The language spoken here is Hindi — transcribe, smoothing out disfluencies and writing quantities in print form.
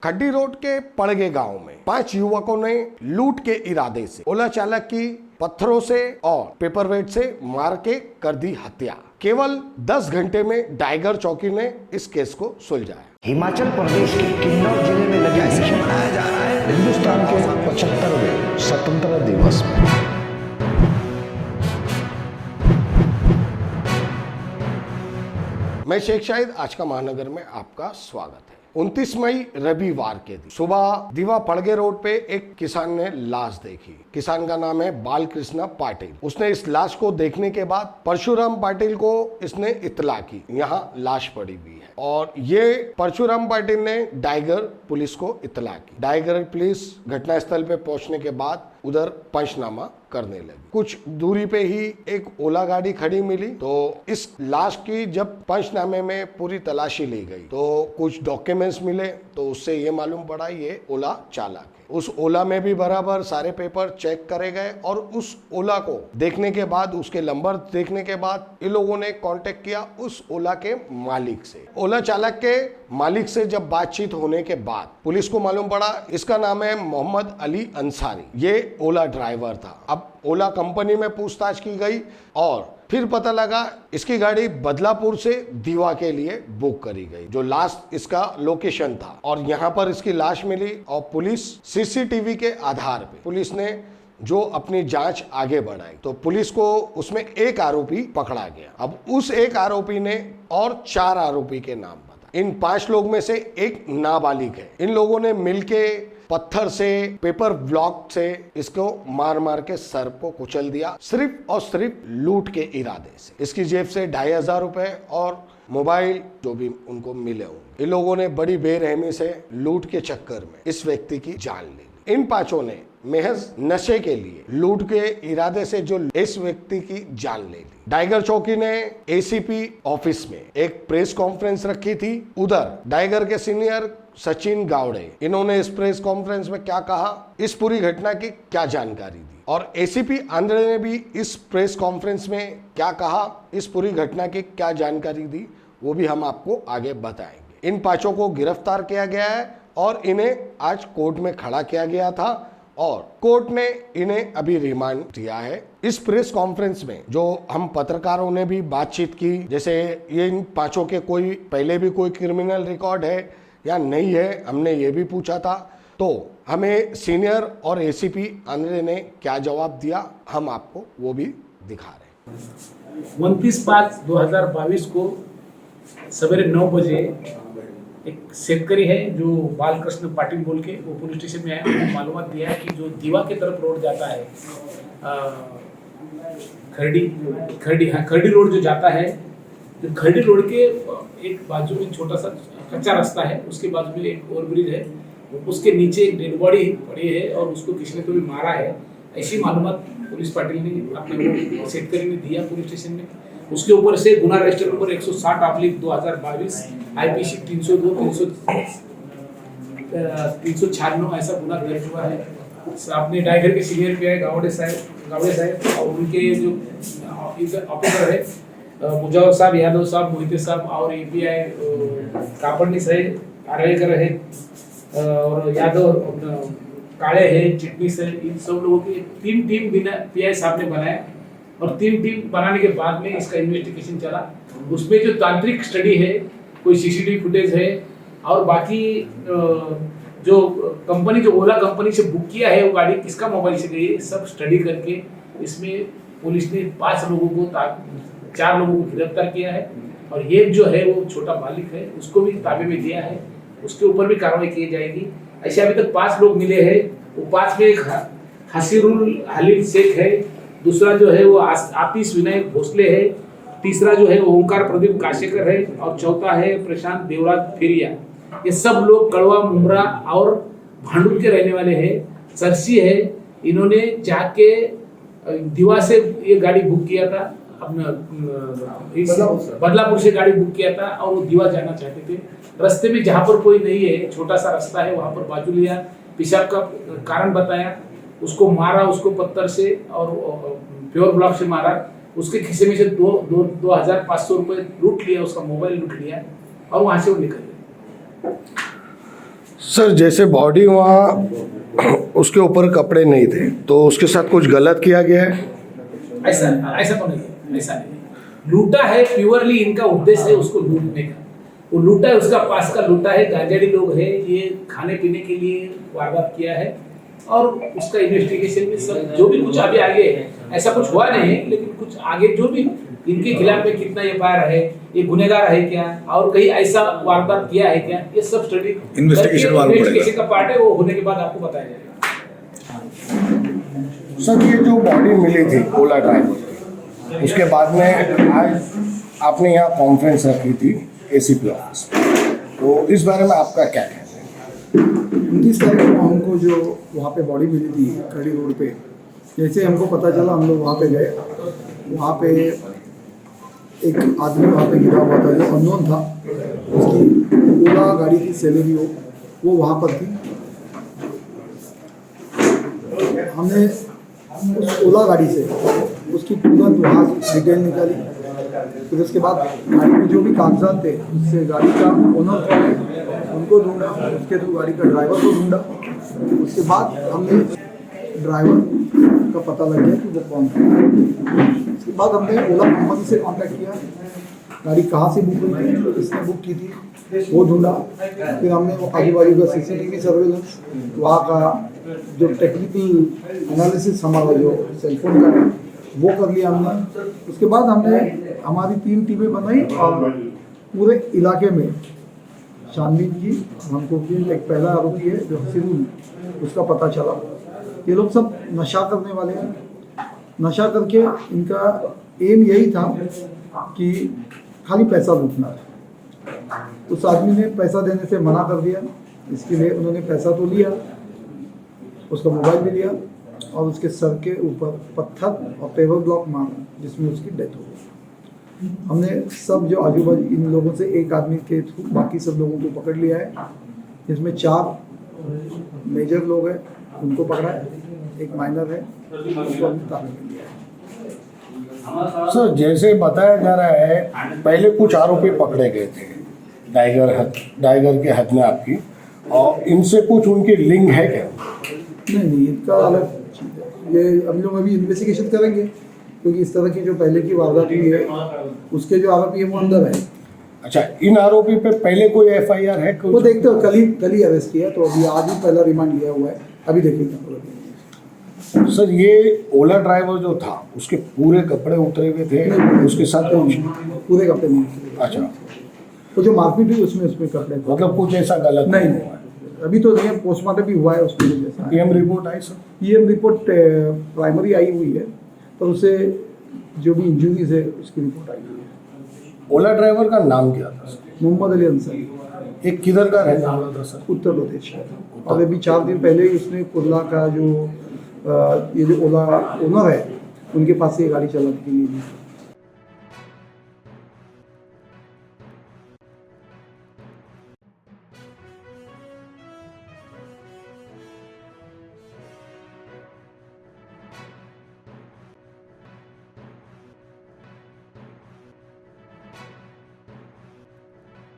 खड्डी रोड के पड़गे गांव में 5 युवकों ने लूट के इरादे से ओला चालक की पत्थरों से और पेपरवेट से मार के कर दी हत्या। केवल 10 घंटे में डाइगर चौकी ने इस केस को सुलझाया। हिमाचल प्रदेश के किन्नौर जिले में लगे जश्न मनाया जा रहा है हिंदुस्तान के 75वें स्वतंत्रता दिवस में। मैं शेख शाहिद, आज का महानगर में आपका स्वागत है। 29 मई रविवार के दिन सुबह दीवा पड़गे रोड पे एक किसान ने लाश देखी। किसान का नाम है बालकृष्ण पाटिल। उसने इस लाश को देखने के बाद परशुराम पाटिल को इसने इत्तला की, यहाँ लाश पड़ी हुई है। और ये परशुराम पाटिल ने डाइगर पुलिस को इत्तला की। डाइगर पुलिस घटनास्थल पे पहुंचने के बाद उधर पंचनामा करने लगी। कुछ दूरी पे ही एक ओला गाड़ी खड़ी मिली, तो इस लाश की जब पंचनामे में पूरी तलाशी ली गई तो कुछ डॉक्यूमेंट्स मिले, तो उससे ये मालूम पड़ा ये ओला चालक है। उस ओला में भी बराबर सारे पेपर चेक करे गए और उस ओला को देखने के बाद, उसके नंबर देखने के बाद इन लोगों ने कांटेक्ट किया उस ओला के मालिक से। ओला चालक के मालिक से जब बातचीत होने के बाद पुलिस को मालूम पड़ा इसका नाम है मोहम्मद अली अंसारी, ये ओला ड्राइवर था। अब ओला कंपनी में पूछताछ की गई और फिर पता लगा इसकी गाड़ी बदलापुर से दीवा के लिए बुक करी गई, जो लास्ट इसका लोकेशन था। और यहाँ पर इसकी लाश मिली और पुलिस सीसीटीवी के आधार पे पुलिस ने जो अपनी जांच आगे बढ़ाई तो पुलिस को उसमें एक आरोपी पकड़ा गया। अब उस एक आरोपी ने और 4 आरोपी के नाम बताए। इन 5 लोग में से एक नाबालिग है। इन लोगों ने मिलके पत्थर से, पेपर ब्लॉक से इसको मार मार के सर को कुचल दिया, सिर्फ और सिर्फ लूट के इरादे से। इसकी जेब से 2500 रुपए और मोबाइल जो भी उनको मिले होंगे। इन लोगों ने बड़ी बेरहमी से लूट के चक्कर में इस व्यक्ति की जान ले ली। इन 5 ने महज नशे के लिए लूट के इरादे से जो इस व्यक्ति की जान ले ली। डाइगर चौकी ने एसीपी ऑफिस में एक प्रेस कॉन्फ्रेंस रखी थी। उधर डाइगर के सीनियर सचिन गावड़े, इन्होंने इस प्रेस कॉन्फ्रेंस में क्या कहा, इस पूरी घटना की क्या जानकारी दी, और एसीपी आंध्र ने भी इस प्रेस कॉन्फ्रेंस में क्या कहा, इस पूरी घटना की क्या जानकारी दी, वो भी हम आपको आगे बताएंगे। इन 5 को गिरफ्तार किया गया है और इन्हें आज कोर्ट में खड़ा किया गया था और कोर्ट ने इन्हें अभी रिमांड दिया है। इस प्रेस कॉन्फ्रेंस में जो हम पत्रकारों ने भी बातचीत की, जैसे ये इन 5 के कोई पहले भी कोई क्रिमिनल रिकॉर्ड है या नहीं है, हमने ये भी पूछा था। तो हमें सीनियर और एसीपी आंध्र ने क्या जवाब दिया, हम आपको वो भी दिखा रहे हैं। 29/5/2022 को सवेरे 9 बजे एक शेतकरी है जो बालकृष्ण पाटिल बोल के वो पुलिस स्टेशन में आया। उन्होंने मालूमात दिया है कि जो दीवा की तरफ रोड जाता है, खरडी रोड जो जाता है, जो खरडी रोड के एक बाजू में छोटा सा कच्चा रास्ता है, उसके बाजू में एक ओवरब्रिज है, उसके नीचे एक डेड बॉडी पड़ी है और उसको किसी ने तो भी मारा है, ऐसी मालूमात पुलिस पाटिल ने अपने शेतकरी ने दिया पुलिस स्टेशन में। उसके ऊपर से गुना रजिस्टर नंबर 160/2022 आईपीसी 302 396 ऐसा गुना दर्ज हुआ है। अपने डाइगर के सीनियर पीआई गावड़े साहब और उनके जो ऑफिसर है मुजावर साहब, यादव साहब, मोहिते साहब और एपीआई कापड़नी साहब, आरवेकर है और यादव काले है, चिटनीस है, इन सब लोगों की 3 टीम बिना पीआई साहब ने बनाया और 3 टीम बनाने के बाद में इसका इन्वेस्टिगेशन चला। उसमें जो तांत्रिक स्टडी है, कोई सीसीटीवी फुटेज है और बाकी जो कंपनी, जो ओला कंपनी से बुक किया है वो गाड़ी किसका मोबाइल से गई है, सब स्टडी करके इसमें पुलिस ने 5 लोगों को 4 लोगों को गिरफ्तार किया है और ये जो है वो छोटा मालिक है, उसको भी ताबे में दिया है, उसके ऊपर भी कार्रवाई की जाएगी। ऐसे अभी तक 5 लोग मिले हैं। वो 5 में एक हसीरुल हलील शेख है, दूसरा जो है वो आतिश विनायक भोसले है, तीसरा जो है वो ओंकार प्रदीप काशेकर है और चौथा है प्रशांत देवराज फेरिया। ये सब लोग कड़वा, मुमरा और भांडुप के रहने वाले हैं। सरसी है, इन्होंने जाके दीवा से ये गाड़ी बुक किया था, अपना बदलापुर से गाड़ी बुक किया था और वो दीवा जाना चाहते थे। रास्ते में जहाँ पर कोई नहीं है, छोटा सा रास्ता है, वहाँ पर बाजू लिया, पेशाब का कारण बताया, उसको मारा, उसको पत्थर से और प्योर ब्लॉक से मारा। उसके खिस्से में से 2500 रुपये लूट लिया, उसका मोबाइल लूट लिया और वहाँ से वो निकल गए। सर जैसे बॉडी वहाँ उसके ऊपर कपड़े नहीं थे तो उसके साथ कुछ गलत किया गया है? ऐसा ऐसा तो नहीं है, ऐसा नहीं है। लूटा है प्योरली, इनका उद्देश्य है उसको लूटने का। वो लूटा है, उसका पास का लूटा है, गांजाड़ी लोग है, ये खाने पीने के लिए वारदात किया है और उसका इन्वेस्टिगेशन में सब जो भी कुछ अभी आगे है, ऐसा कुछ हुआ नहीं है, लेकिन कुछ आगे जो भी इनके खिलाफ में कितना एफआईआर है, ये गुनहगार है क्या और कहीं ऐसा वारदात किया है क्या, ये सब स्टडी इन्वेस्टिगेशन का पार्ट है। वो होने के बाद आपको बताया जाएगा। सर ये जो बॉडी मिली थी ओला ड्राइवर की, उसके बाद में आज आपने यहाँ कॉन्फ्रेंस रखी थी एसीपी ऑफिस में, तो इस बारे में आपका क्या कहना है? 29 तारीख को हमको जो वहाँ पे बॉडी मिली थी खड़ी रोड पे, जैसे हमको पता चला हम लोग वहाँ पे गए। वहाँ पे एक आदमी वहाँ पे गिरा हुआ था जो अननोन था, उसकी ओला गाड़ी की सैलरी वो वहाँ पर थी। हमने उस ओला गाड़ी से उसकी तुरंत वहाँ डिटेल निकाली। फिर उसके बाद गाड़ी में जो भी कागजात थे उससे गाड़ी का ओनर कौन है उनको ढूंढा, उसके थ्रू गाड़ी का ड्राइवर को ढूंढा। उसके बाद हमने ड्राइवर का पता लग गया कि वो कौन था। उसके बाद हमने ओला कंपनी से कांटेक्ट किया, गाड़ी कहाँ से बुक हुई थी, किसने बुक की थी वो ढूंढा। फिर हमने वो आजू बाजू का सीसीटीवी सर्वेलेंस, वहाँ का जो टेक्निकल एनालिसिस हमारा जो सेलफोन का है वो कर लिया हमने। उसके बाद हमने हमारी 3 टीमें बनाई और पूरे इलाके में छानबीन की। हमको एक पहला आरोपी है जो हसीनुल, उसका पता चला। ये लोग सब नशा करने वाले हैं, नशा करके इनका एम यही था कि खाली पैसा लूटना है। उस आदमी ने पैसा देने से मना कर दिया, इसके लिए उन्होंने पैसा तो लिया, उसका मोबाइल भी लिया और उसके सर के ऊपर पत्थर और पेवर ब्लॉक मारा, जिसमें उसकी डेथ हो गई। हमने सब जो आजू बाजू इन लोगों से एक आदमी के थ्रू बाकी सब लोगों को पकड़ लिया है, जिसमें 4 मेजर लोग हैं उनको पकड़ा है, एक माइनर है उसको हमने तारीख में लिया है। सर जैसे बताया जा रहा है पहले कुछ आरोपी पकड़े गए थे टाइगर के हद में आपकी, और इनसे कुछ उनकी लिंक है क्या? नहीं, इनका अलग चीज़ है। ये हम लोग अभी इन्वेस्टिगेशन करेंगे, क्योंकि इस तरह की जो पहले की वारदात हुई है उसके जो आरोपी है वो अंदर है। अच्छा, इन आरोपी पे पहले कोई एफआईआर है? वो देखते हो, कल ही अरेस्ट किया, तो अभी आज ही पहला रिमांड लिया हुआ है, अभी देखेंगे। सर ये ओला ड्राइवर जो था उसके पूरे कपड़े उतरे हुए थे, उसके साथ कुछ पूरे कपड़े नहीं। अच्छा, वो जो मारपीट हुई उसमें कपड़े थे। मतलब कुछ ऐसा गलत नहीं, अभी तो नहीं, पोस्टमार्टम भी हुआ है उसमें जैसा। पीएम रिपोर्ट आई सर? पीएम रिपोर्ट प्राइमरी आई हुई है, पर उसे जो भी इंजरीज है उसकी रिपोर्ट आई हुई है। ओला ड्राइवर का नाम क्या था सर? मोहम्मद अली अंसारी। एक किधर का रहने वाला था सर? उत्तर प्रदेश का। और अभी 4 दिन पहले ही उसने कुर्ला का जो ये जो ओला ओनर है उनके पास से ये गाड़ी चलाने के लिए